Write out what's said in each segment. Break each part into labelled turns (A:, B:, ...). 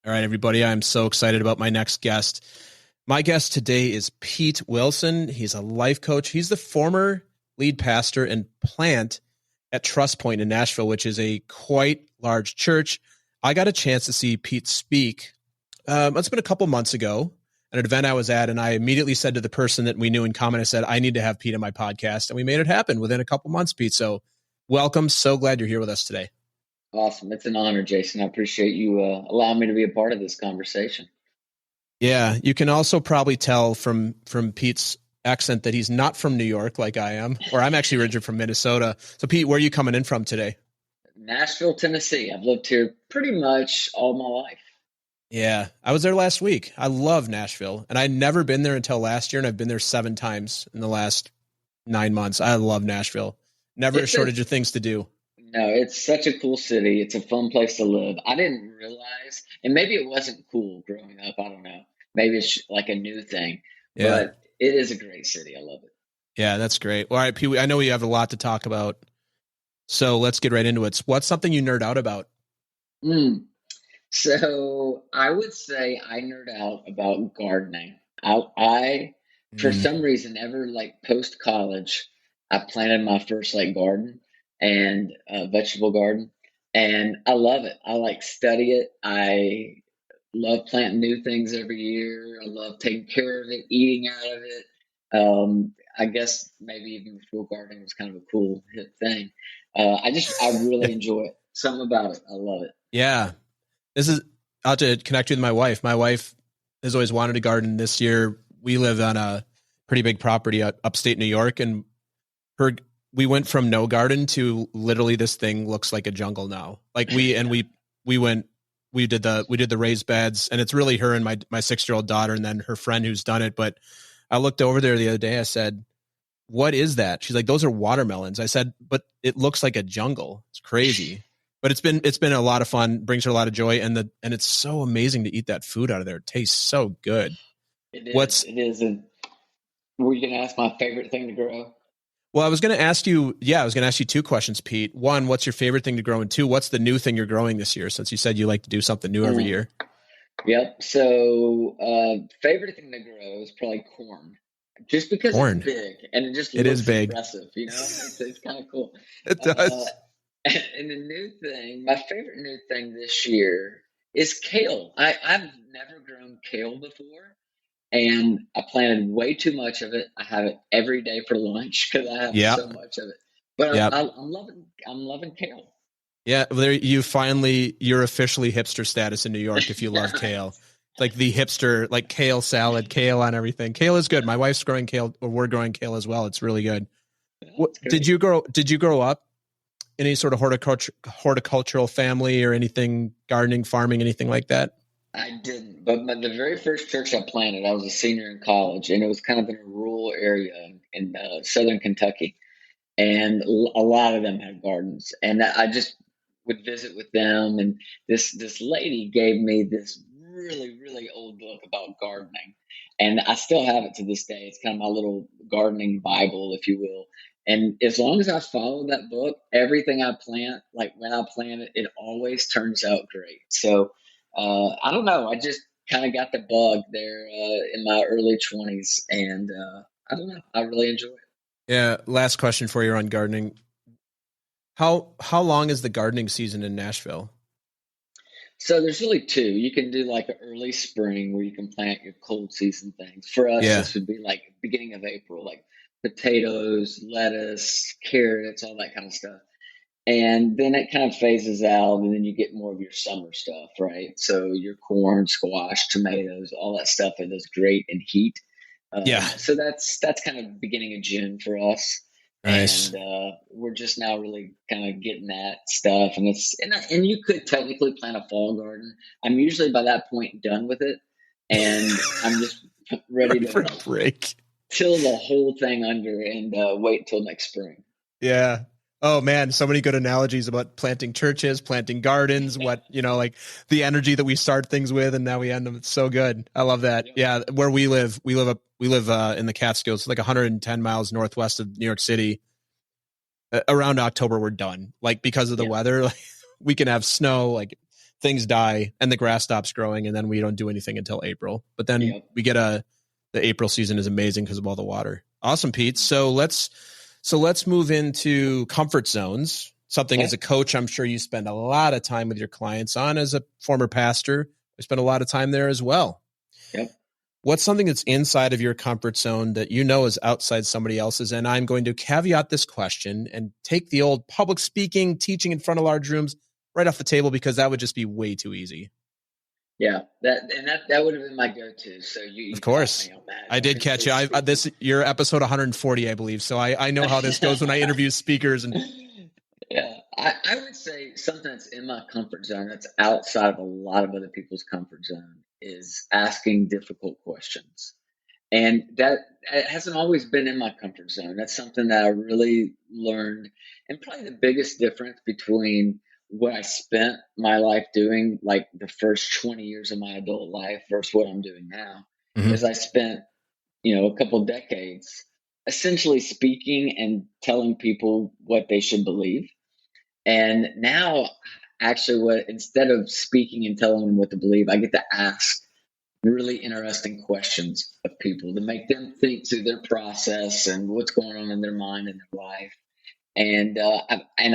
A: All right, everybody. I'm so excited about my next guest. My guest today is Pete Wilson. He's a life coach. He's the former lead pastor and plant at Trust Point in Nashville, which is a quite large church. I got a chance to see Pete speak. It's been a couple months ago at an event I was at, and I immediately said to the person that we knew in common, I said, I need to have Pete on my podcast. And we made it happen within a couple months, Pete. So welcome. So glad you're here with us today.
B: Awesome. It's an honor, Jason. I appreciate you allowing me to be a part of this conversation.
A: Yeah. You can also probably tell from Pete's accent that he's not from New York like I am, or I'm actually originally from Minnesota. So Pete, where are you coming in from today?
B: Nashville, Tennessee. I've lived here pretty much all my life.
A: Yeah. I was there last week. I love Nashville, and I'd never been there until last year, and I've been there 7 times in the last 9 months. I love Nashville. Never a shortage of things to do.
B: No, it's such a cool city. It's a fun place to live. I didn't realize, and maybe it wasn't cool growing up. I don't know. Maybe it's like a new thing, but it is a great city. I love it.
A: Yeah, that's great. All right, Pete, I know we have a lot to talk about, so let's get right into it. What's something you nerd out about?
B: So I would say I nerd out about gardening. I for some reason, ever like post college, I planted my first garden and vegetable garden, and I love it. I study it. I love planting new things every year. I love taking care of it, eating out of it. I guess maybe even before gardening was kind of a cool hip thing. I really enjoy it. Something about it. I love it.
A: Yeah. I'll have to connect you with my wife. My wife has always wanted a garden. This year, we live on a pretty big property upstate New York, and we went from no garden to literally this thing looks like a jungle now. We did the raised beds, and it's really her and my 6-year-old daughter and then her friend who's done it. But I looked over there the other day. I said, "What is that?" She's like, "Those are watermelons." I said, "But it looks like a jungle. It's crazy." But it's been a lot of fun, brings her a lot of joy, and it's so amazing to eat that food out of there. It tastes so good.
B: It is. And were you going to ask my favorite thing to grow?
A: Well, I was going to ask you 2 questions, Pete. 1, what's your favorite thing to grow? And 2, what's the new thing you're growing this year? Since you said you like to do something new every year.
B: Yep. So, favorite thing to grow is probably corn. Just because it's big and it just looks impressive, it's kind of cool.
A: It does.
B: And the new thing, my favorite new thing this year is kale. I've never grown kale before, and I planted way too much of it. I have it every day for lunch because I have so much of it. But I'm loving kale.
A: Yeah, you're officially hipster status in New York if you love kale. Like the hipster, like kale salad, kale on everything. Kale is good. My wife's growing kale, or we're growing kale as well. It's really good. Did you grow up in any sort of horticultural family or anything, gardening, farming, anything like that?
B: I didn't, but the very first church I planted, I was a senior in college, and it was kind of in a rural area in southern Kentucky, and a lot of them had gardens, and I just would visit with them, and this lady gave me this really, really old book about gardening, and I still have it to this day. It's kind of my little gardening Bible, if you will. And as long as I follow that book, everything I plant, like when I plant it, it always turns out great. So I don't know. I just kind of got the bug there in my early 20s, and I don't know. I really enjoy it.
A: Yeah. Last question for you on gardening. How long is the gardening season in Nashville?
B: So there's really 2. You can do like an early spring where you can plant your cold season things. For us, this would be like beginning of April, like potatoes, lettuce, carrots, all that kind of stuff. And then it kind of phases out, and then you get more of your summer stuff, right? So your corn, squash, tomatoes, all that stuff, it is great in heat. So that's kind of beginning of June for us.
A: Nice.
B: And we're just now really kind of getting that stuff. And you could technically plant a fall garden. I'm usually by that point done with it, and I'm just ready
A: for a break.
B: Till the whole thing under and wait until next spring.
A: Yeah. Oh man, so many good analogies about planting churches, planting gardens, like the energy that we start things with and now we end them. It's so good. I love that. Yeah. Where we live in the Catskills, like 110 miles northwest of New York City. Around October, we're done. Like because of the weather, like we can have snow, like things die and the grass stops growing, and then we don't do anything until April. But then we get the April season is amazing because of all the water. Awesome, Pete. So let's move into comfort zones. Something as a coach, I'm sure you spend a lot of time with your clients on. As a former pastor, I spend a lot of time there as well.
B: Yep.
A: What's something that's inside of your comfort zone that you know is outside somebody else's? And I'm going to caveat this question and take the old public speaking, teaching in front of large rooms right off the table, because that would just be way too easy.
B: Yeah, that would have been my go-to. So you
A: of course, I did catch you. You're episode 140, I believe. So I know how this goes when I interview speakers. And
B: yeah, I would say something that's in my comfort zone, that's outside of a lot of other people's comfort zone, is asking difficult questions. And that it hasn't always been in my comfort zone. That's something that I really learned. And probably the biggest difference between what I spent my life doing, like the first 20 years of my adult life, versus what I'm doing now, is I spent, a couple decades essentially speaking and telling people what they should believe. And now, actually, instead of speaking and telling them what to believe, I get to ask really interesting questions of people to make them think through their process and what's going on in their mind and their life. And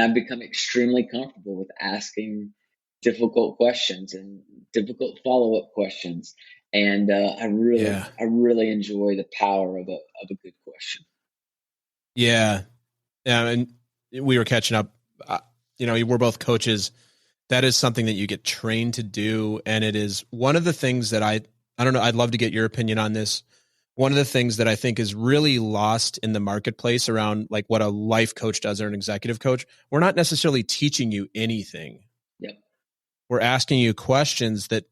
B: I've become extremely comfortable with asking difficult questions and difficult follow-up questions. And I really enjoy the power of a good question.
A: Yeah. And we were catching up. We're both coaches. That is something that you get trained to do. And it is one of the things that I don't know, I'd love to get your opinion on this. One of the things that I think is really lost in the marketplace around like what a life coach does or an executive coach, we're not necessarily teaching you anything.
B: Yep.
A: We're asking you questions that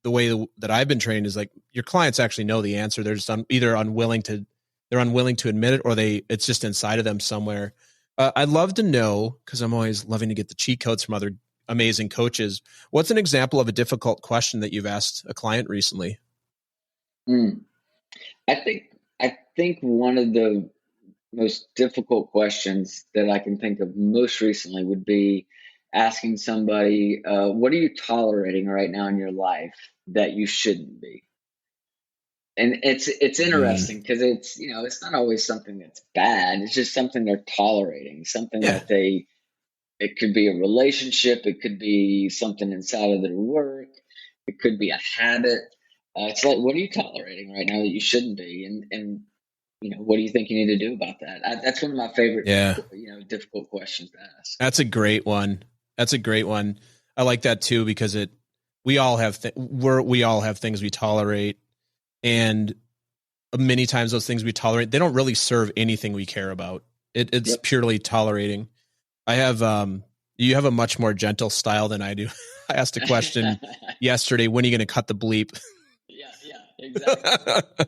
A: the way that I've been trained is like your clients actually know the answer. They're just either unwilling to admit it, or it's just inside of them somewhere. I'd love to know, because I'm always loving to get the cheat codes from other amazing coaches. What's an example of a difficult question that you've asked a client recently?
B: I think one of the most difficult questions that I can think of most recently would be asking somebody, what are you tolerating right now in your life that you shouldn't be? And it's interesting because it's not always something that's bad. It's just something they're tolerating, something that it could be a relationship. It could be something inside of their work. It could be a habit. It's like, what are you tolerating right now that you shouldn't be? And what do you think you need to do about that? That's one of my favorite, difficult questions to ask.
A: That's a great one. I like that too, because we all have things we tolerate, and many times those things we tolerate, they don't really serve anything we care about. It's purely tolerating. You have a much more gentle style than I do. I asked a question yesterday, when are you going to cut the bleep?
B: Yeah, exactly.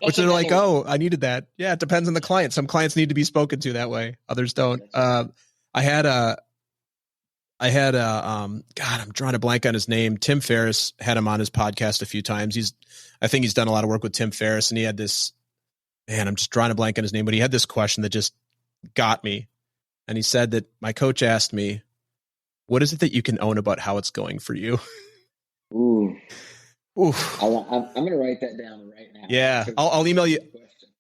A: Which they're like, oh, I needed that. Yeah, it depends on the client. Some clients need to be spoken to that way. Others don't. God, I'm drawing a blank on his name. Tim Ferriss had him on his podcast a few times. I think he's done a lot of work with Tim Ferriss, and he had this, I'm just drawing a blank on his name, but he had this question that just got me. And he said that my coach asked me, what is it that you can own about how it's going for you?
B: Ooh. I'm going to write that down right now.
A: Yeah. I'll email you.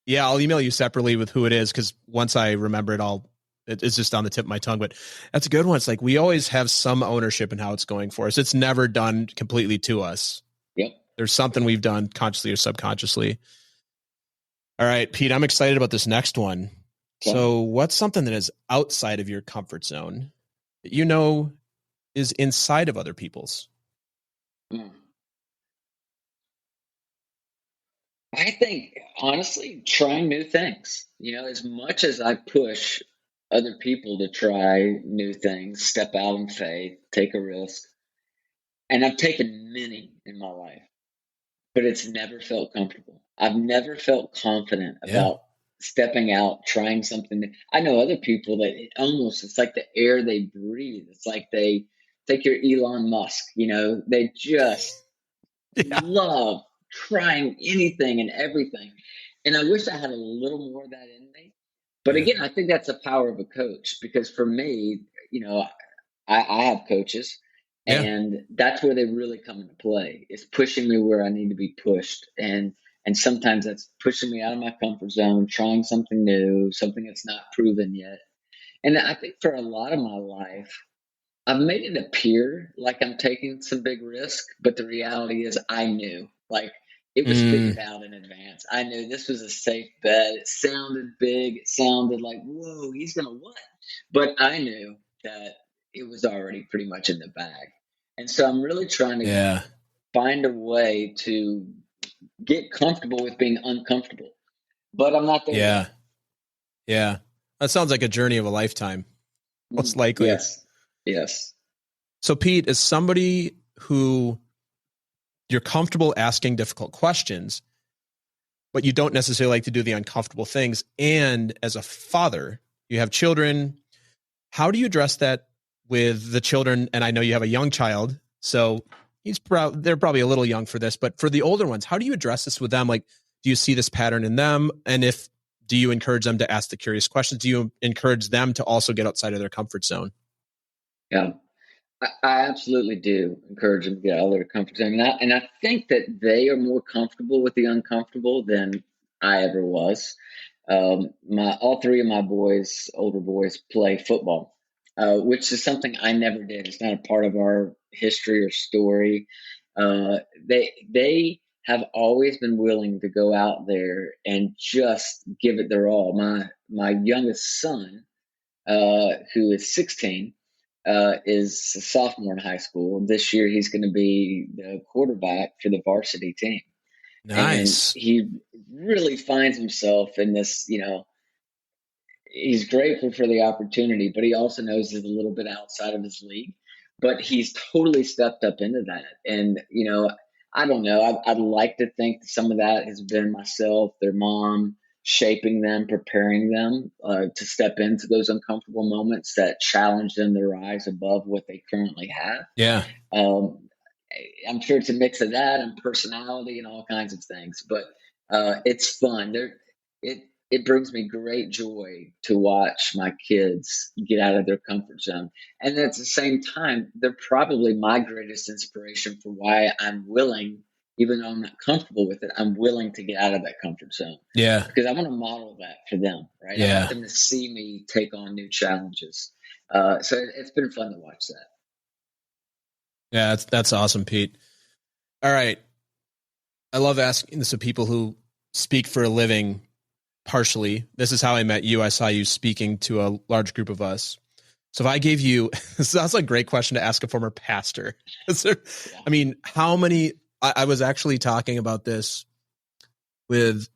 A: Yeah. I'll email you separately with who it is, because once I remember it, it's just on the tip of my tongue. But that's a good one. It's like we always have some ownership in how it's going for us. It's never done completely to us.
B: Yep.
A: There's something we've done consciously or subconsciously. All right, Pete, I'm excited about this next one. Okay. So what's something that is outside of your comfort zone that is inside of other people's?
B: I think, honestly, trying new things. As much as I push other people to try new things, step out in faith, take a risk, and I've taken many in my life, but it's never felt comfortable. I've never felt confident about stepping out, trying something. I know other people that it's like the air they breathe. It's like they take your Elon Musk, they just love trying anything and everything. And I wish I had a little more of that in me. But again, I think that's the power of a coach, because for me, I have coaches,
A: Yeah.
B: And that's where they really come into play. It's pushing me where I need to be pushed. And sometimes that's pushing me out of my comfort zone, trying something new, something that's not proven yet. And I think for a lot of my life, I've made it appear like I'm taking some big risk, but the reality is I knew. Like it was
A: Mm,
B: figured out in advance. I knew this was a safe bet. It sounded big. It sounded like, whoa, he's gonna what? But I knew that it was already pretty much in the bag. And so I'm really trying to
A: yeah.
B: find a way to get comfortable with being uncomfortable. But I'm not there yet.
A: Yeah. Yeah. That sounds like a journey of a lifetime, most likely.
B: Yes. Yes.
A: So, Pete, as somebody who you're comfortable asking difficult questions, but you don't necessarily like to do the uncomfortable things. And as a father, you have children. How do you address that with the children? And I know you have a young child, so they're probably a little young for this, but for the older ones, how do you address this with them? Like, do you see this pattern in them? And do you encourage them to ask the curious questions? Do you encourage them to also get outside of their comfort zone?
B: Yeah. I absolutely do encourage them to get out of their comfort zone. And I think that they are more comfortable with the uncomfortable than I ever was. All three of my boys, older boys, play football, which is something I never did. It's not a part of our history or story. They have always been willing to go out there and just give it their all. My youngest son, who is 16, is a sophomore in high school. This year, he's going to be the quarterback for the varsity team. And
A: Nice.
B: he really finds himself in this, he's grateful for the opportunity, but he also knows he's a little bit outside of his league. But he's totally stepped up into that. And, I don't know. I'd like to think that some of that has been myself, their mom, shaping them, preparing them to step into those uncomfortable moments that challenge them to rise above what they currently have.
A: Yeah.
B: Um, I'm sure it's a mix of that and personality and all kinds of things, but it's fun. It brings me great joy to watch my kids get out of their comfort zone, and at the same time, they're probably my greatest inspiration for why I'm willing, even though I'm not comfortable with it, I'm willing to get out of that comfort zone
A: Yeah.
B: because I want to model that for them. Right? I want
A: Yeah.
B: them to see me take on new challenges. So it's been fun to watch that.
A: Yeah. That's awesome, Pete. All right. I love asking this of people who speak for a living partially. This is how I met you. I saw you speaking to a large group of us. So if I gave you, that's a great question to ask a former pastor. I mean, how many, I was actually talking about this with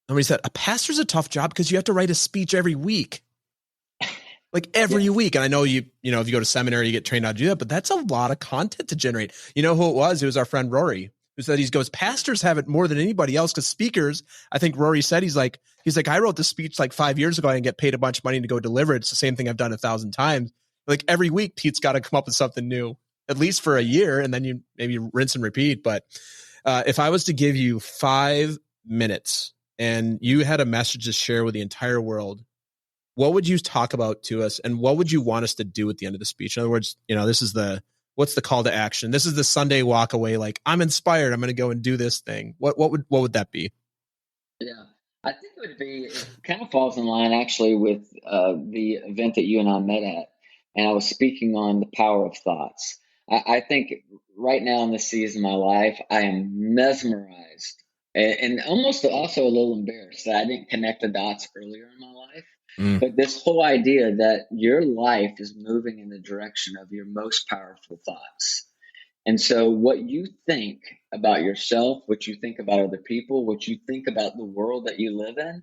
A: somebody said, a pastor's a tough job because you have to write a speech every week. Like every week. And I know if you go to seminary, you get trained how to do that, but that's a lot of content to generate. You know who it was? It was our friend Rory, who said, pastors have it more than anybody else because speakers, I think Rory said, he's like, I wrote this speech like 5 years ago and get paid a bunch of money to go deliver it. It's the same thing I've done 1,000 times. Like every week, Pete's got to come up with something new, at least for a year. And then you maybe rinse and repeat. But if I was to give you 5 minutes and you had a message to share with the entire world, what would you talk about to us, and what would you want us to do at the end of the speech? In other words, this is what's the call to action? This is the Sunday walk away. Like, I'm inspired. I'm going to go and do this thing. What would that be?
B: Yeah, I think it kind of falls in line actually with the event that you and I met at. And I was speaking on the power of thoughts. I think right now in this season of my life, I am mesmerized and almost also a little embarrassed that I didn't connect the dots earlier in my life. But this whole idea that your life is moving in the direction of your most powerful thoughts. And so, what you think about yourself, what you think about other people, what you think about the world that you live in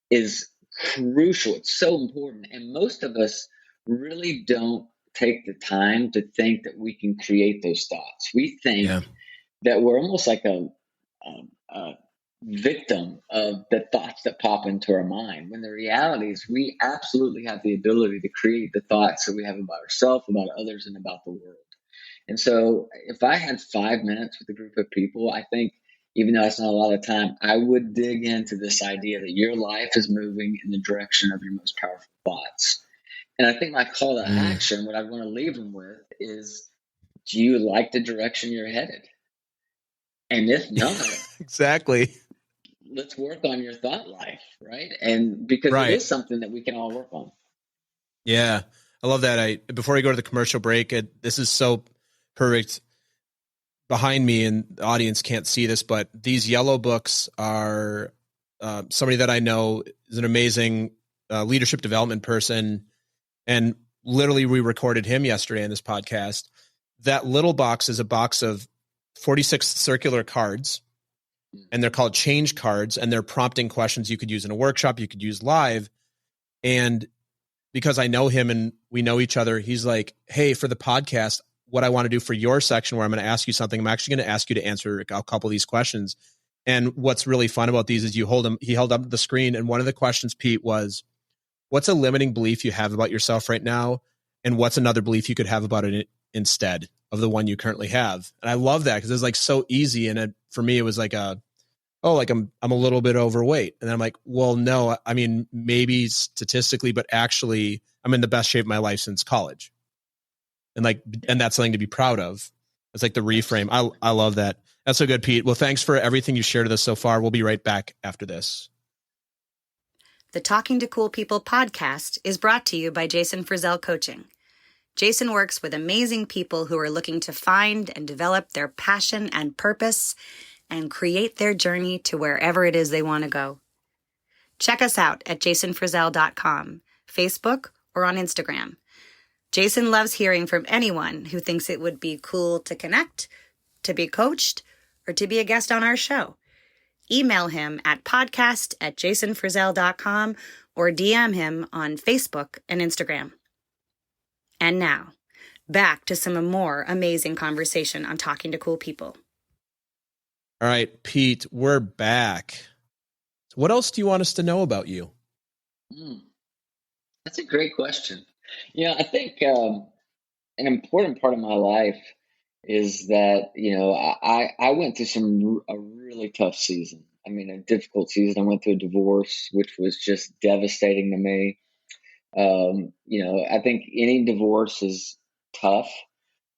B: is crucial. It's so important. And most of us really don't take the time to think that we can create those thoughts. We think that we're almost like a victim of the thoughts that pop into our mind, when the reality is we absolutely have the ability to create the thoughts that we have about ourselves, about others, and about the world. And so if I had 5 minutes with a group of people, I think, even though it's not a lot of time, I would dig into this idea that your life is moving in the direction of your most powerful thoughts. And I think my call to action, what I want to leave them with, is do you like the direction you're headed? And if not,
A: exactly.
B: let's work on your thought life, right? And because it
A: Right.
B: is something that we can all work on.
A: Yeah. I love that. Before we go to the commercial break, this is so perfect. Behind me, and the audience can't see this, but these yellow books are somebody that I know is an amazing leadership development person. And literally we recorded him yesterday in this podcast. That little box is a box of 46 circular cards, and they're called change cards, and they're prompting questions you could use in a workshop, you could use live. And because I know him and we know each other, he's like, hey, for the podcast, what I want to do for your section where I'm going to ask you something, I'm actually going to ask you to answer a couple of these questions. And what's really fun about these is he held up the screen. And one of the questions, Pete, was, what's a limiting belief you have about yourself right now? And what's another belief you could have about it instead of the one you currently have? And I love that because it's like so easy. And for me, it was like I'm a little bit overweight. And I'm like, well, no, I mean, maybe statistically, but actually I'm in the best shape of my life since college. And that's something to be proud of. It's like the reframe. I love that. That's so good, Pete. Well, thanks for everything you shared with us so far. We'll be right back after this.
C: The Talking to Cool People podcast is brought to you by Jason Frizzell Coaching. Jason works with amazing people who are looking to find and develop their passion and purpose and create their journey to wherever it is they want to go. Check us out at jasonfrizzell.com, Facebook, or on Instagram. Jason loves hearing from anyone who thinks it would be cool to connect, to be coached, or to be a guest on our show. Email him at podcast@jasonfrizzell.com or DM him on Facebook and Instagram. And now, back to some more amazing conversation on Talking to Cool People.
A: All right, Pete, we're back. So what else do you want us to know about you?
B: That's a great question. I think an important part of my life is that, I went through a really tough season. I mean, a difficult season. I went through a divorce, which was just devastating to me. I think any divorce is tough,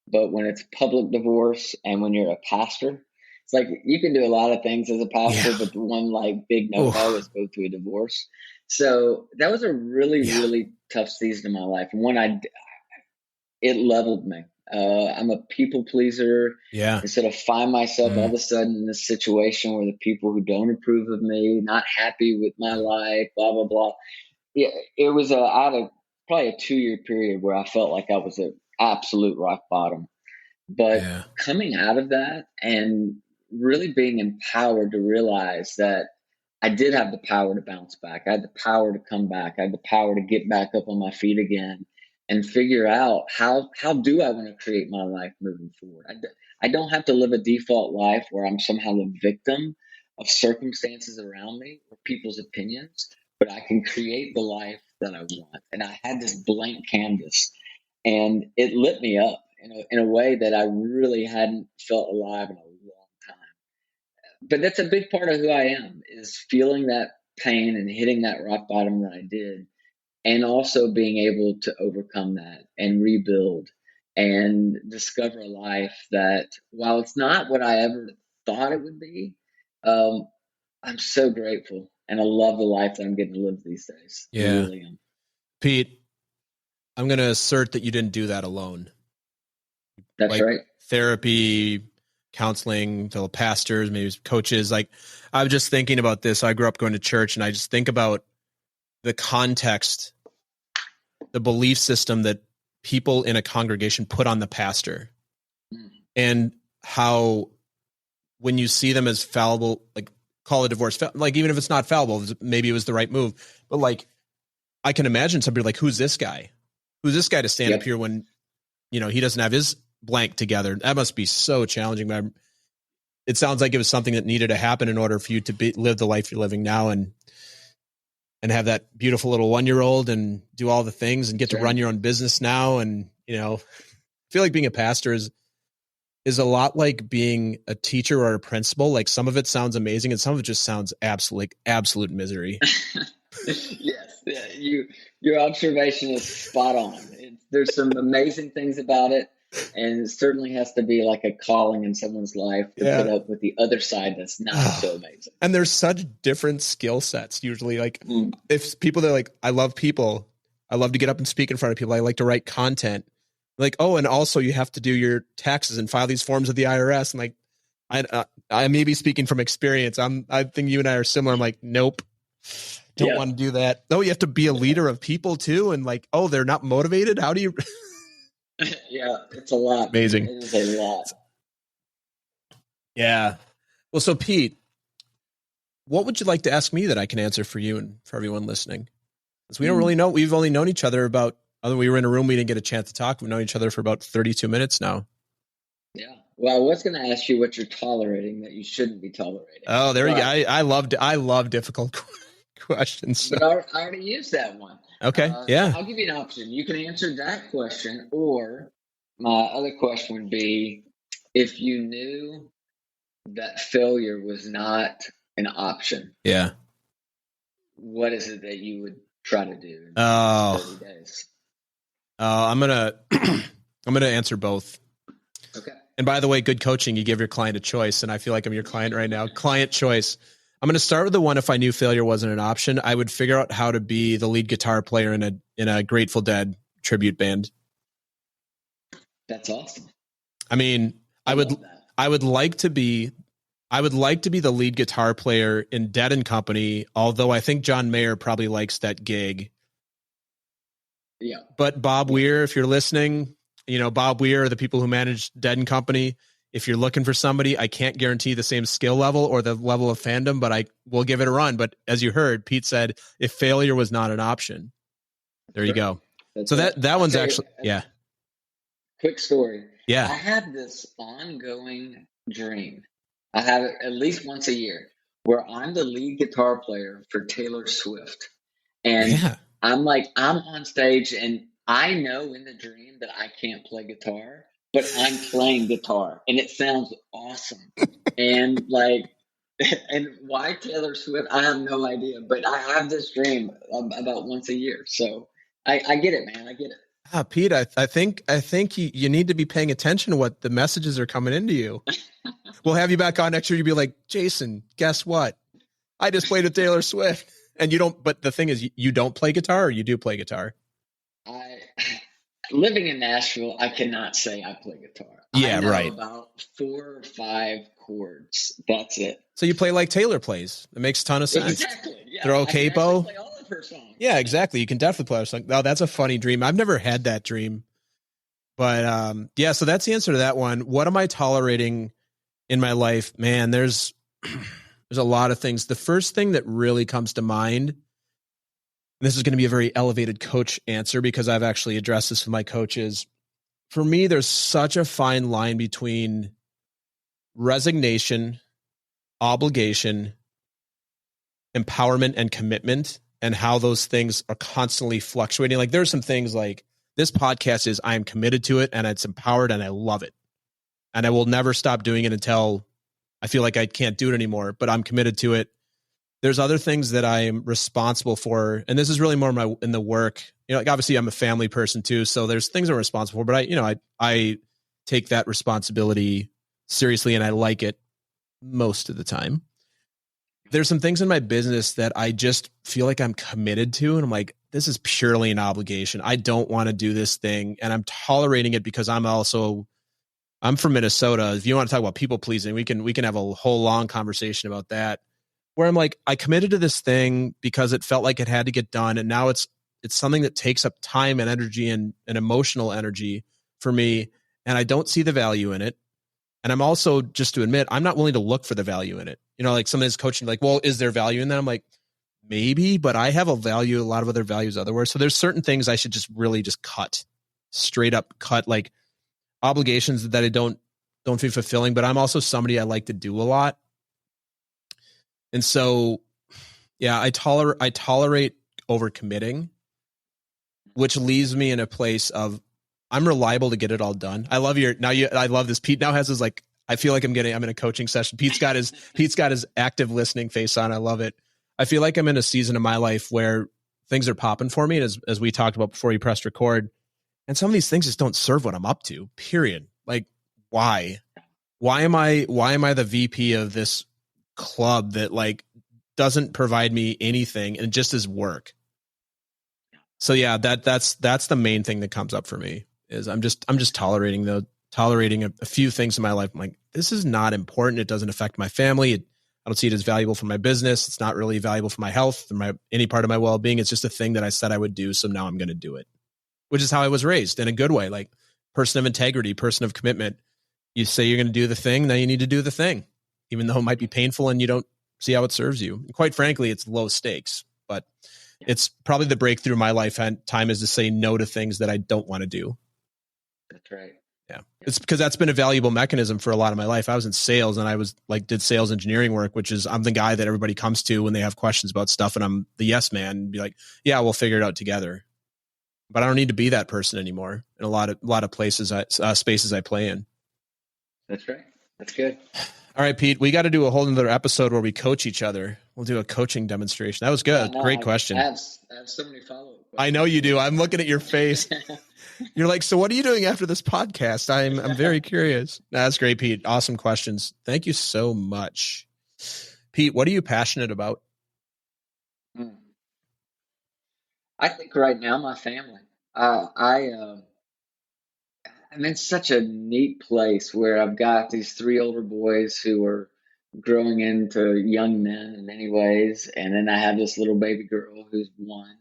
B: but when it's public divorce and when you're a pastor, it's like you can do a lot of things as a pastor, but the one big no-no is go through a divorce. So that was a really, really tough season in my life. And when it leveled me. I'm a people pleaser.
A: Yeah.
B: Instead of find myself all of a sudden in this situation where the people who don't approve of me, not happy with my life, blah, blah, blah. Yeah, it was I had probably a 2-year period where I felt like I was at absolute rock bottom. But coming out of that and really being empowered to realize that I did have the power to bounce back. I had the power to come back. I had the power to get back up on my feet again and figure out how do I want to create my life moving forward. I don't have to live a default life where I'm somehow the victim of circumstances around me or people's opinions, but I can create the life that I want. And I had this blank canvas, and it lit me up in a way that I really hadn't felt alive in a long time. But that's a big part of who I am, is feeling that pain and hitting that rock bottom that I did, and also being able to overcome that and rebuild and discover a life that, while it's not what I ever thought it would be, I'm so grateful. And I love the life that I'm getting to live these days.
A: Yeah.
B: I really am.
A: Pete, I'm going to assert that you didn't do that alone.
B: That's right.
A: Therapy, counseling, fellow pastors, maybe coaches. I was just thinking about this. I grew up going to church, and I just think about the context, the belief system that people in a congregation put on the pastor, and how when you see them as fallible, call a divorce, even if it's not fallible, maybe it was the right move. But I can imagine somebody who's this guy? Who's this guy to stand up here when, he doesn't have his blank together? That must be so challenging. It sounds like it was something that needed to happen in order for you to live the life you're living now and have that beautiful little 1-year-old and do all the things and get to run your own business now. And, I feel like being a pastor is a lot like being a teacher or a principal. Some of it sounds amazing and some of it just sounds absolute misery.
B: Yes. Yeah, your observation is spot on. There's some amazing things about it, And it certainly has to be like a calling in someone's life to put up with the other side that's not so amazing.
A: And there's such different skill sets usually. Like if people that are like, I love people, I love to get up and speak in front of people. I like to write content. Like, oh, and also you have to do your taxes and file these forms with the IRS. And like, I may be speaking from experience. I think you and I are similar. I'm like, nope, don't want to do that. Oh, you have to be a leader of people too. And like, oh, they're not motivated. How do you?
B: Yeah, it's a lot.
A: Amazing.
B: It is a lot.
A: Yeah. Well, so Pete, what would you like to ask me that I can answer for you and for everyone listening? Because we don't really know. We've only known each other about, other we were in a room, we didn't get a chance to talk. We've known each other for about 32 minutes now.
B: Yeah. Well, I was going to ask you what you're tolerating that you shouldn't be tolerating.
A: Oh, there you go. I love difficult questions. So.
B: But I already used that one.
A: Okay.
B: So I'll give you an option. You can answer that question, or my other question would be, if you knew that failure was not an option.
A: Yeah.
B: What is it that you would try to do in 30 days?
A: I'm gonna answer both.
B: Okay.
A: And by the way, good coaching, you give your client a choice, and I feel like I'm your client right now. Client choice. I'm going to start with the one. If I knew failure wasn't an option, I would figure out how to be the lead guitar player in a Grateful Dead tribute band.
B: That's awesome.
A: I mean, I would like to be the lead guitar player in Dead and Company, although I think John Mayer probably likes that gig.
B: Yeah.
A: But Bob Weir, if you're listening, Bob Weir, the people who manage Dead and Company, if you're looking for somebody, I can't guarantee the same skill level or the level of fandom, but I will give it a run. But as you heard, Pete said, if failure was not an option, there you go.
B: That's
A: so that one's actually, yeah.
B: Quick story.
A: Yeah.
B: I have this ongoing dream. I have it at least once a year where I'm the lead guitar player for Taylor Swift. And I'm on stage and I know in the dream that I can't play guitar, but I'm playing guitar and it sounds awesome. And and why Taylor Swift? I have no idea, but I have this dream about once a year. So I get it, man. I get it.
A: Pete, I think you need to be paying attention to what the messages are coming into you. We'll have you back on next year. You'll be like, Jason, guess what? I just played with Taylor Swift. And you don't, but the thing is, you don't play guitar, or you do play guitar?
B: Living in Nashville, I cannot say I play guitar.
A: Yeah,
B: I know
A: right.
B: About 4 or 5 chords. That's it.
A: So you play like Taylor plays. It makes a ton of sense.
B: Exactly. Yeah.
A: Throw a capo.
B: Play all of her songs.
A: Yeah, exactly. You can definitely play a song. Oh, that's a funny dream. I've never had that dream. But yeah, so that's the answer to that one. What am I tolerating in my life? Man, there's a lot of things. The first thing that really comes to mind, and this is going to be a very elevated coach answer because I've actually addressed this with my coaches. For me, there's such a fine line between resignation, obligation, empowerment, and commitment, and how those things are constantly fluctuating. Like there's some things like this podcast is, I am committed to it and it's empowered and I love it. And I will never stop doing it until I feel like I can't do it anymore, but I'm committed to it. There's other things that I am responsible for. And this is really more in the work, like obviously I'm a family person too. So there's things I'm responsible for, but I take that responsibility seriously and I like it most of the time. There's some things in my business that I just feel like I'm committed to. And I'm like, this is purely an obligation. I don't want to do this thing. And I'm tolerating it because I'm from Minnesota. If you want to talk about people pleasing, we can have a whole long conversation about that. Where I'm like, I committed to this thing because it felt like it had to get done. And now it's something that takes up time and energy and emotional energy for me. And I don't see the value in it. And I'm also, just to admit, I'm not willing to look for the value in it. Like somebody's coaching, like, well, is there value in that? I'm like, maybe, but I have a lot of other values otherwise. So there's certain things I should just really just straight up cut, like obligations that I don't feel fulfilling, but I'm also somebody I like to do a lot. And so, yeah, I tolerate overcommitting, which leaves me in a place of I'm reliable to get it all done. I love I love this. Pete now has his I feel like I'm in a coaching session. Pete's got his active listening face on. I love it. I feel like I'm in a season of my life where things are popping for me. And as we talked about before you pressed record, And some of these things just don't serve what I'm up to, period. Like, why am I the VP of this club that like doesn't provide me anything and just is work? So yeah, that's the main thing that comes up for me is I'm just tolerating a few things in my life. I'm like, this is not important. It doesn't affect my family. I don't see it as valuable for my business. It's not really valuable for my health or any part of my well-being. It's just a thing that I said I would do. So now I'm going to do it, which is how I was raised in a good way. Like person of integrity, person of commitment. You say you're going to do the thing. Now you need to do the thing, even though it might be painful and you don't see how it serves you. And quite frankly, it's low stakes, but it's probably the breakthrough in my lifetime is to say no to things that I don't want to do.
B: That's right.
A: Yeah. It's because that's been a valuable mechanism for a lot of my life. I was in sales and I was like, did sales engineering work, which is I'm the guy that everybody comes to when they have questions about stuff. And I'm the yes man and be like, yeah, we'll figure it out together. But I don't need to be that person anymore in a lot of places, spaces I play in.
B: That's right. That's good.
A: All right, Pete, we got to do a whole nother episode where we coach each other. We'll do a coaching demonstration. That was good.
B: No,
A: Great question.
B: I have so many follow-up questions.
A: I know you do. I'm looking at your face. You're like, so what are you doing after this podcast? I'm very curious. That's great, Pete. Awesome questions. Thank you so much. Pete, what are you passionate about?
B: I think right now my family. I'm in such a neat place where I've got these 3 older boys who are growing into young men in many ways. And then I have this little baby girl who's 1.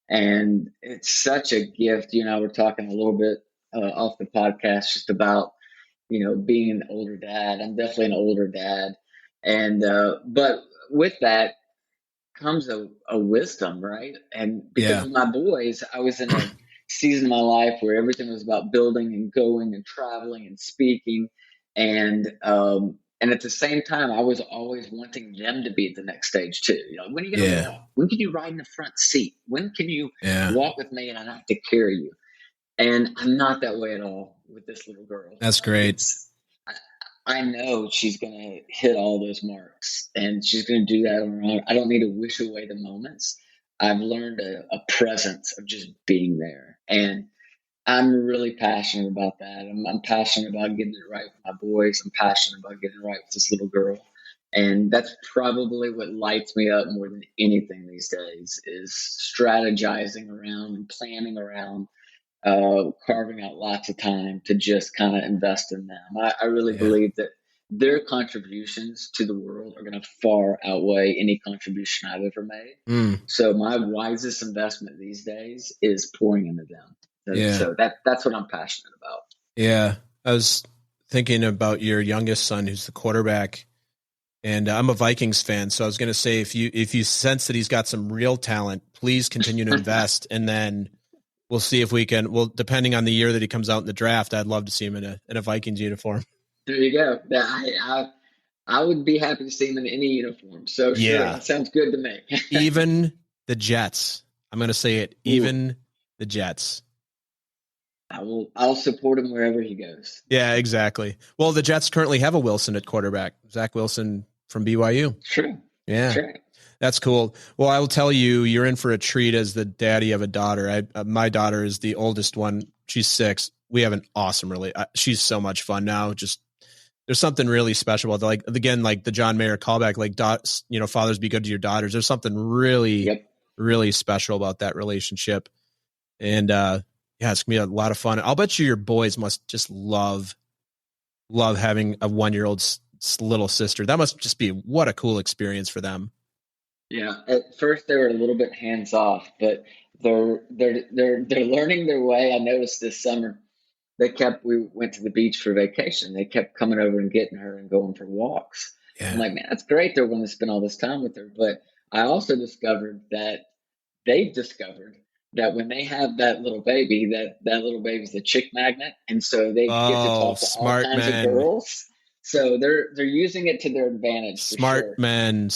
B: And it's such a gift. You and I were talking a little bit off the podcast just about, being an older dad. I'm definitely an older dad. And, but with that comes a wisdom, right? And because of my boys, I was in a season of my life where everything was about building and going and traveling and speaking. And at the same time, I was always wanting them to be at the next stage too. When are you going to walk? When can you ride in the front seat? When can you walk with me and I not have to carry you? And I'm not that way at all with this little girl.
A: That's great.
B: I know she's going to hit all those marks and she's going to do that on her own. I don't need to wish away the moments. I've learned a presence of just being there. And I'm really passionate about that. I'm passionate about getting it right with my boys. I'm passionate about getting it right with this little girl. And that's probably what lights me up more than anything these days is strategizing around and planning around, carving out lots of time to just kind of invest in them. I really believe that their contributions to the world are going to far outweigh any contribution I've ever made. So my wisest investment these days is pouring into them. So that's what I'm passionate about.
A: Yeah. I was thinking about your youngest son, who's the quarterback, and I'm a Vikings fan. So I was going to say, if you sense that he's got some real talent, please continue to invest. And then we'll see if we can, depending on the year that he comes out in the draft, I'd love to see him in a Vikings uniform.
B: There you go. I would be happy to see him in any uniform. So sure, that sounds good to me.
A: Even the Jets. I'm going to say it. Even the Jets.
B: I'll support him wherever he goes.
A: Yeah, exactly. Well, the Jets currently have a Wilson at quarterback. Zach Wilson from BYU.
B: True.
A: Yeah.
B: True.
A: That's cool. Well, I will tell you, you're in for a treat as the daddy of a daughter. My daughter is the oldest one. She's 6. We have an awesome she's so much fun now. Just there's something really special about like the John Mayer callback, like fathers be good to your daughters. There's something really, really special about that relationship. And, it's gonna be a lot of fun. I'll bet your boys must just love having a 1-year-old little sister. That must just be what a cool experience for them.
B: Yeah. At first they were a little bit hands off, but they're learning their way. I noticed this summer we went to the beach for vacation. They kept coming over and getting her and going for walks. Yeah. I'm like, man, that's great. They're going to spend all this time with her. But I also discovered that that when they have that little baby, that little baby's a chick magnet. And so they get to talk to all kinds of girls. So they're using it to their advantage.
A: Smart men.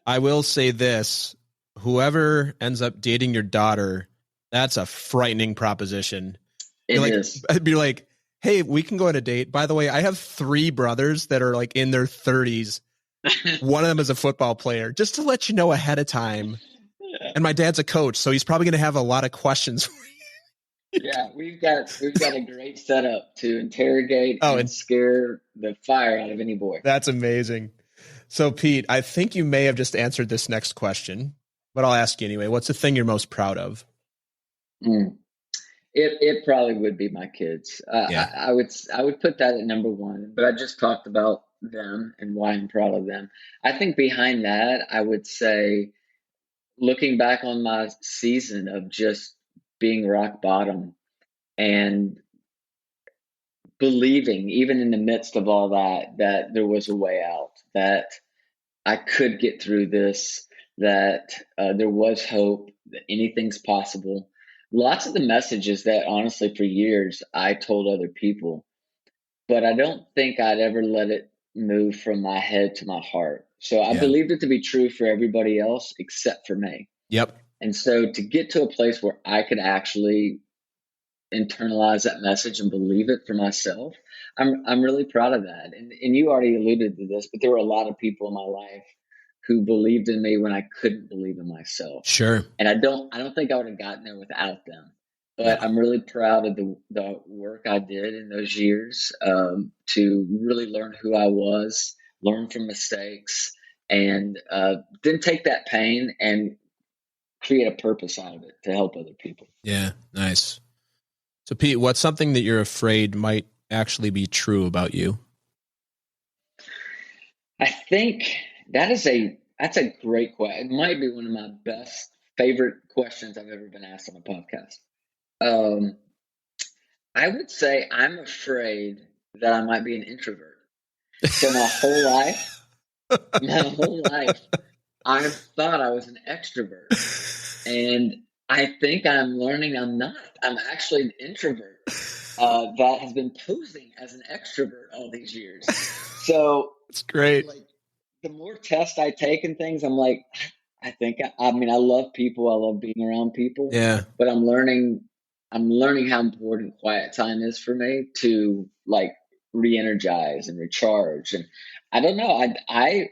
A: I will say this, whoever ends up dating your daughter, that's a frightening proposition. I'd be like, hey, we can go on a date. By the way, I have 3 brothers that are like in their 30s. One of them is a football player, just to let you know ahead of time. And my dad's a coach, so he's probably going to have a lot of questions for you.
B: Yeah, we've got a great setup to interrogate
A: Oh,
B: and
A: and
B: scare the fire out of any boy.
A: that's amazing. So, Pete, I think you may have just answered this next question, but I'll ask you anyway. What's the thing you're most proud of?
B: Mm. It probably would be my kids.
A: Yeah.
B: I would put that at number one. But I just talked about them and why I'm proud of them. I think behind that, I would say looking back on my season of just being rock bottom and believing, even in the midst of all that, that there was a way out, that I could get through this, that there was hope, that anything's possible. Lots of the messages that honestly for years I told other people, but I don't think I'd ever let it move from my head to my heart. So I
A: Yeah.
B: believed it to be true for everybody else except for me.
A: Yep.
B: And so to get to a place where I could actually internalize that message and believe it for myself, I'm really proud of that. And you already alluded to this, but there were a lot of people in my life who believed in me when I couldn't believe in myself.
A: Sure.
B: And I don't think I would have gotten there without them.
A: No.
B: But I'm really proud of the work I did in those years, to really learn who I was, learn from mistakes, and then take that pain and create a purpose out of it to help other people.
A: Yeah. Nice. So, Pete, what's something that you're afraid might actually be true about you?
B: I think that's a great question. It might be one of my best favorite questions I've ever been asked on a podcast. Um, I would say I'm afraid that I might be an introvert. So my whole life, I've thought I was an extrovert, and I think I'm learning I'm not. I'm actually an introvert that has been posing as an extrovert all these years. So
A: It's great.
B: like the more tests I take and things, I'm like, I mean, I love people. I love being around people,
A: Yeah.
B: but I'm learning how important quiet time is for me to like re-energize and recharge. And I don't know. I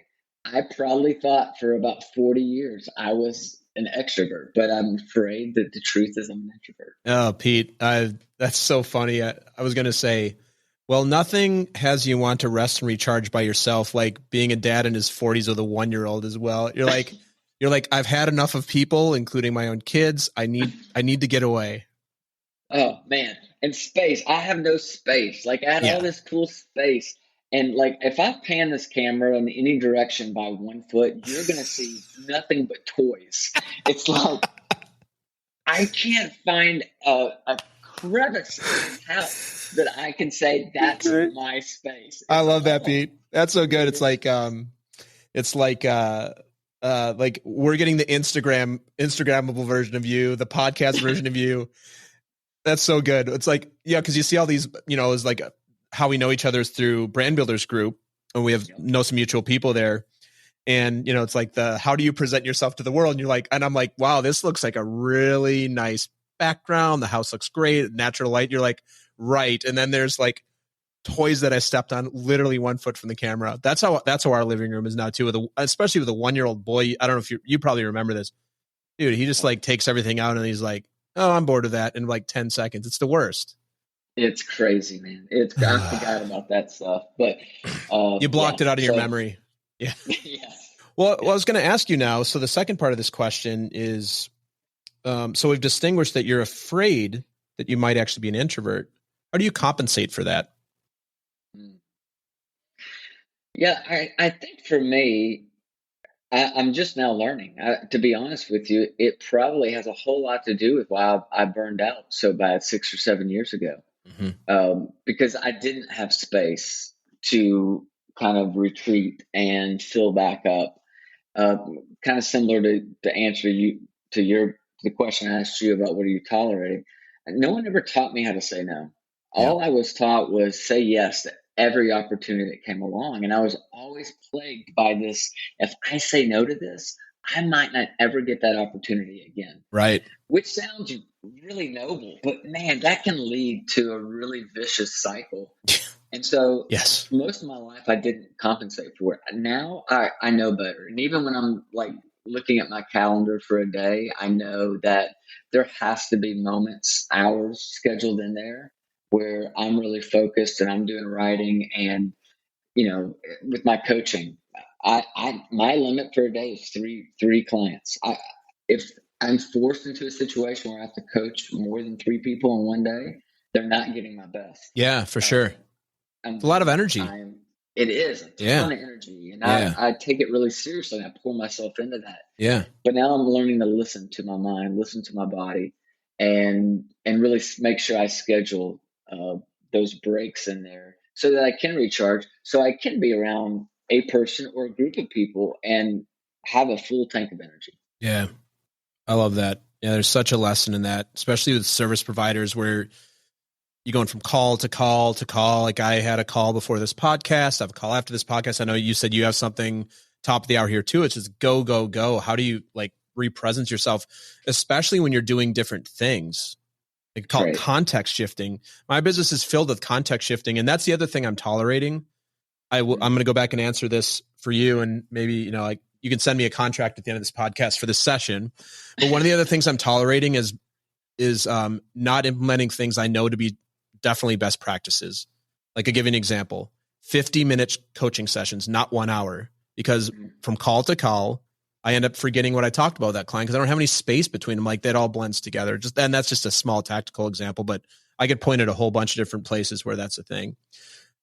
B: probably thought for about 40 years I was an extrovert, but I'm afraid that the truth is I'm an introvert.
A: Oh, Pete, that's so funny. I was going to say, well, nothing has you want to rest and recharge by yourself, like being a dad in his 40s with a 1-year-old as well. You're like, I've had enough of people, including my own kids. I need to get away.
B: Oh man, and space. I have no space. Like I had all
A: Yeah.
B: this cool space, and like if I pan this camera in any direction by 1 foot, you're gonna see nothing but toys. It's like I can't find a crevice in this house that I can say that's
A: Great.
B: my space.
A: I
B: It's
A: love that,
B: all
A: Pete. That's so good. It's like we're getting the Instagrammable version of you, the podcast version of you. That's so good. It's like, yeah, because you see all these, is like how we know each other is through Brand Builders Group, and we know some mutual people there. And, it's like how do you present yourself to the world? And you're like, and I'm like, wow, this looks like a really nice background. The house looks great, natural light. You're like, right. And then there's like toys that I stepped on literally 1 foot from the camera. That's how our living room is now too, especially with a 1-year-old boy. I don't know if you probably remember this, dude. He just like takes everything out and he's like, oh, I'm bored of that in like 10 seconds. It's the worst.
B: It's crazy, man. I forgot about that stuff, but
A: you blocked it out of your memory. Yeah.
B: Yes.
A: Well, I was going to ask you now. So the second part of this question is, so we've distinguished that you're afraid that you might actually be an introvert. How do you compensate for that?
B: Yeah, I think for me, I'm just now learning. To be honest with you, it probably has a whole lot to do with why I burned out so bad 6 or 7 years ago, because I didn't have space to kind of retreat and fill back up. Kind of similar to answer the question I asked you about what are you tolerating. No one ever taught me how to say no. All I was taught was say yes to every opportunity that came along. And I was always plagued by this. If I say no to this, I might not ever get that opportunity again.
A: Right.
B: Which sounds really noble, but man, that can lead to a really vicious cycle. And so most of my life, I didn't compensate for it. Now I know better. And even when I'm like looking at my calendar for a day, I know that there has to be moments, hours scheduled in there where I'm really focused and I'm doing writing. And, with my coaching, my limit for a day is three clients. If I'm forced into a situation where I have to coach more than 3 people in one day, they're not getting my best.
A: Yeah, for sure. It's a lot of energy.
B: It is a ton of energy, and I take it really seriously. I pour myself into that.
A: Yeah.
B: But now I'm learning to listen to my mind, listen to my body, and really make sure I schedule those breaks in there so that I can recharge, so I can be around a person or a group of people and have a full tank of energy.
A: Yeah. I love that. Yeah. There's such a lesson in that, especially with service providers where you're going from call to call to call. Like I had a call before this podcast. I have a call after this podcast. I know you said you have something top of the hour here too. It's just go, go, go. How do you like represent yourself, especially when you're doing different things? They call it context shifting. My business is filled with context shifting. And that's the other thing I'm tolerating. I'm going to go back and answer this for you. And maybe, like you can send me a contract at the end of this podcast for this session. But one of the other things I'm tolerating is not implementing things I know to be definitely best practices. Like I'll give you an example, 50-minute coaching sessions, not 1 hour, because from call to call, I end up forgetting what I talked about with that client because I don't have any space between them. Like that all blends together. And that's just a small tactical example, but I could point at a whole bunch of different places where that's a thing.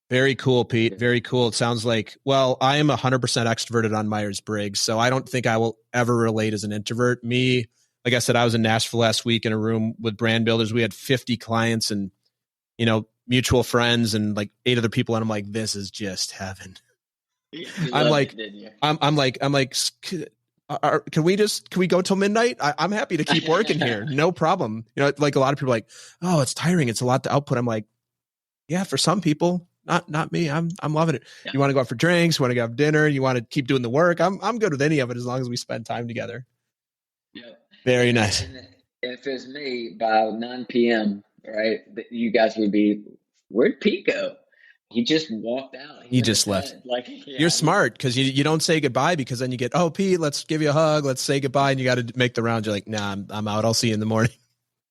A: Very cool, Pete. Very cool. It sounds like, well, I am 100% extroverted on Myers-Briggs, so I don't think I will ever relate as an introvert. Me, like I said, I was in Nashville last week in a room with brand builders. We had 50 clients and, mutual friends and like 8 other people. And I'm like, this is just heaven. I'm like, can we go till midnight? I'm happy to keep working here. No problem. Like a lot of people are like, oh, it's tiring. It's a lot to output. I'm like, yeah, for some people, not me. I'm loving it. Yeah. You want to go out for drinks, you want to go have dinner, you want to keep doing the work. I'm good with any of it as long as we spend time together. Yeah. Very nice.
B: And if it was me by 9 p.m., right, you guys would be, where'd Pete go? He just walked out.
A: He just left. You're smart because you don't say goodbye because then you get, oh, Pete, let's give you a hug. Let's say goodbye. And you got to make the rounds. You're like, nah, I'm out. I'll see you in the morning.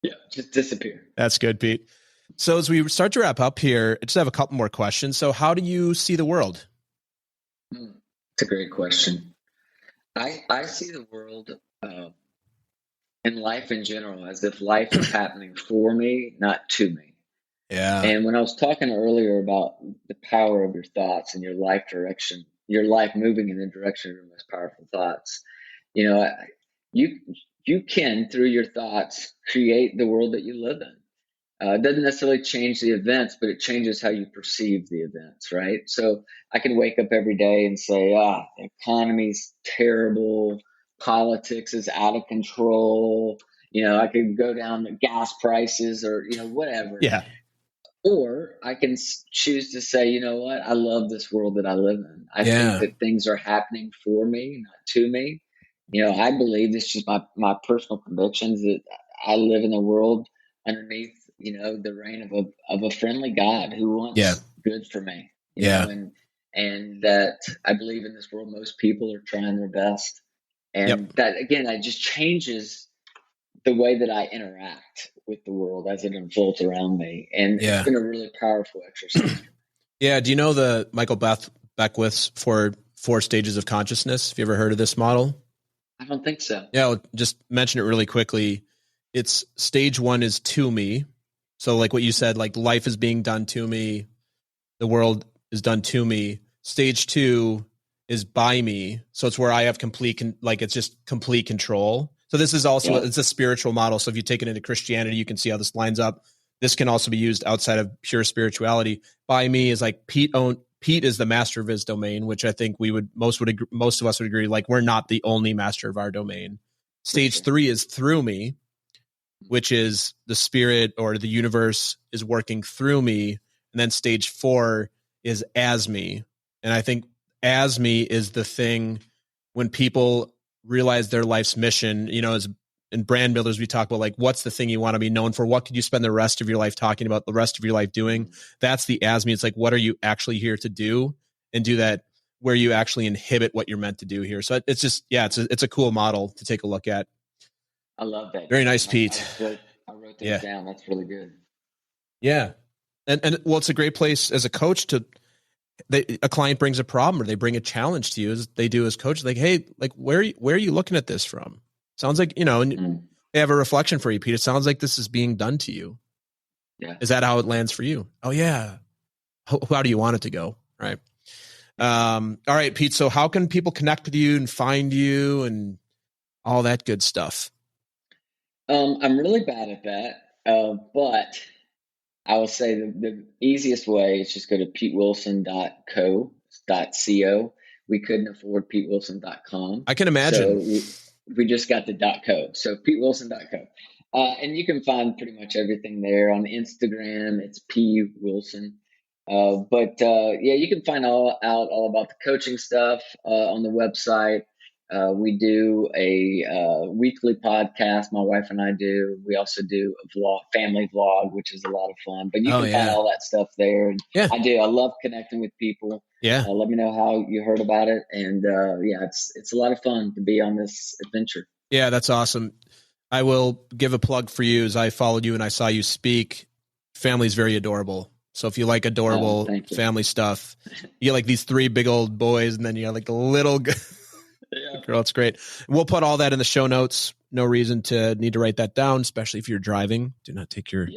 B: Yeah, just disappear.
A: That's good, Pete. So as we start to wrap up here, I just have a couple more questions. So how do you see the world?
B: It's a great question. I see the world and life in general as if life is happening for me, not to me.
A: Yeah.
B: And when I was talking earlier about the power of your thoughts and your life direction, your life moving in the direction of your most powerful thoughts, you can, through your thoughts, create the world that you live in. It doesn't necessarily change the events, but it changes how you perceive the events, right? So I can wake up every day and say, the economy's terrible, politics is out of control. I could go down to gas prices or, whatever.
A: Yeah.
B: Or I can choose to say, you know what? I love this world that I live in. I think that things are happening for me, not to me. I believe this is my personal convictions that I live in a world underneath, the reign of a friendly God who wants good for me. You know, and that I believe in this world, most people are trying their best. And that, again, that just changes the way that I interact with the world as it unfolds around me. And it's been a really powerful exercise.
A: Yeah. Do you know the Michael Beckwith's four stages of consciousness? Have you ever heard of this model?
B: I don't think so.
A: Yeah. I'll just mention it really quickly. It's stage 1 is to me. So like what you said, like life is being done to me. The world is done to me. Stage 2 is by me. So it's where I have it's just complete control. So this is also, it's a spiritual model. So if you take it into Christianity, you can see how this lines up. This can also be used outside of pure spirituality. By me is like Pete is the master of his domain, which I think most of us would agree. Like we're not the only master of our domain. Stage 3 is through me, which is the spirit or the universe is working through me. And then stage 4 is as me. And I think as me is the thing when people realize their life's mission, as in brand builders, we talk about like, what's the thing you want to be known for? What could you spend the rest of your life talking about, the rest of your life doing? That's the as me. It's like, what are you actually here to do? And do that where you actually inhibit what you're meant to do here. So it's just, it's a cool model to take a look at.
B: I love that.
A: Very nice, Pete.
B: I wrote those down. That's really good.
A: Yeah. And well, it's a great place as a coach a client brings a problem or they bring a challenge to you, as they do as coaches. Like, hey, like where are you looking at this from? Sounds like, and they have a reflection for you, Pete. It sounds like this is being done to you.
B: Yeah.
A: Is that how it lands for you? Oh yeah. How do you want it to go? Right. All right, Pete. So how can people connect with you and find you and all that good stuff?
B: I'm really bad at that. But I will say the easiest way is just go to petewilson.co. We couldn't afford petewilson.com.
A: I can imagine.
B: So we just got the .co. So petewilson.co. And you can find pretty much everything there. On Instagram, it's P Wilson. You can find all about the coaching stuff on the website. We do a weekly podcast. My wife and I do. We also do a family vlog, which is a lot of fun. But you can find all that stuff there. And I love connecting with people.
A: Yeah.
B: Let me know how you heard about it. And it's a lot of fun to be on this adventure.
A: Yeah, that's awesome. I will give a plug for you, as I followed you and I saw you speak. Family's very adorable. So if you like adorable family stuff, you get like these 3 big old boys, and then you have like a little girl. It's great. We'll put all that in the show notes. No reason to need to write that down, especially if you're driving. Do not take your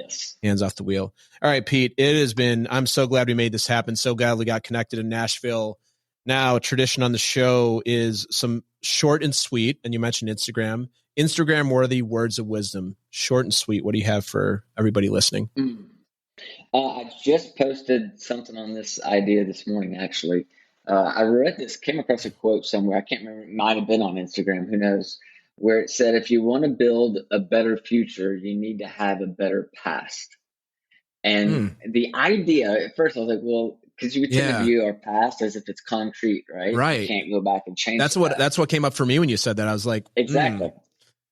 A: hands off the wheel. All right, Pete, I'm so glad we made this happen. So glad we got connected in Nashville. Now, a tradition on the show is some short and sweet, and you mentioned Instagram worthy words of wisdom. Short and sweet. What do you have for everybody listening?
B: I just posted something on this idea this morning, actually. I came across a quote somewhere. I can't remember. It might have been on Instagram. Who knows? Where it said, if you want to build a better future, you need to have a better past. And the idea, at first I was like, well, because we tend to view our past as if it's concrete, right?
A: Right.
B: You can't go back and change
A: That's what came up for me when you said that. I was like,
B: exactly.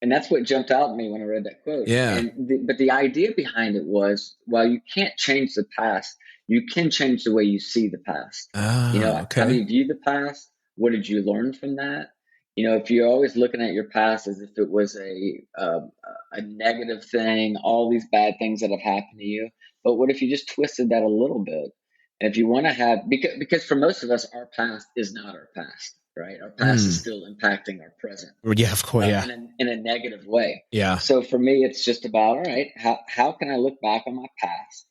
B: And that's what jumped out at me when I read that quote.
A: Yeah.
B: But the idea behind it was, while you can't change the past, you can change the way you see the past. How do you view the past? What did you learn from that? If you're always looking at your past as if it was a negative thing, all these bad things that have happened to you. But what if you just twisted that a little bit? And if you want to have, because for most of us, our past is not our past. Right, our past is still impacting our present.
A: Yeah, of course.
B: In a negative way.
A: Yeah.
B: So for me, it's just about, all right, how can I look back on my past,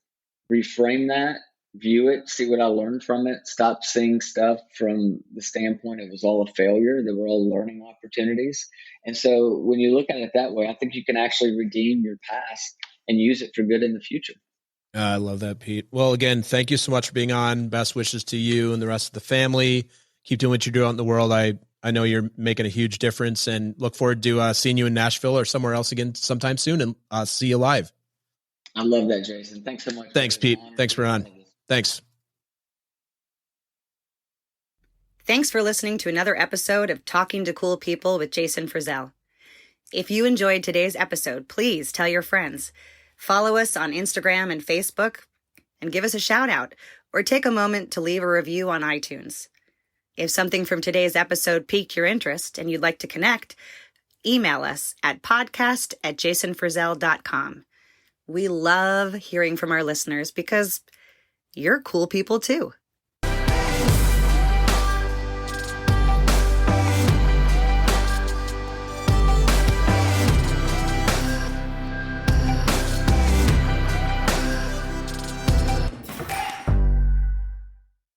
B: reframe that, view it, see what I learned from it, stop seeing stuff from the standpoint it was all a failure, they were all learning opportunities. And so when you look at it that way, I think you can actually redeem your past and use it for good in the future.
A: I love that, Pete. Well, again, thank you so much for being on. Best wishes to you and the rest of the family. Keep doing what you do out in the world. I know you're making a huge difference, and look forward to seeing you in Nashville or somewhere else again sometime soon, and see you live.
B: I love that, Jason. Thanks so much.
A: Thanks, Pete. Thanks for on. Thanks.
C: Thanks for listening to another episode of Talking to Cool People with Jason Frizzell. If you enjoyed today's episode, please tell your friends. Follow us on Instagram and Facebook, and give us a shout out, or take a moment to leave a review on iTunes. If something from today's episode piqued your interest and you'd like to connect, email us at podcast@jasonfrizzell.com. We love hearing from our listeners because you're cool people too.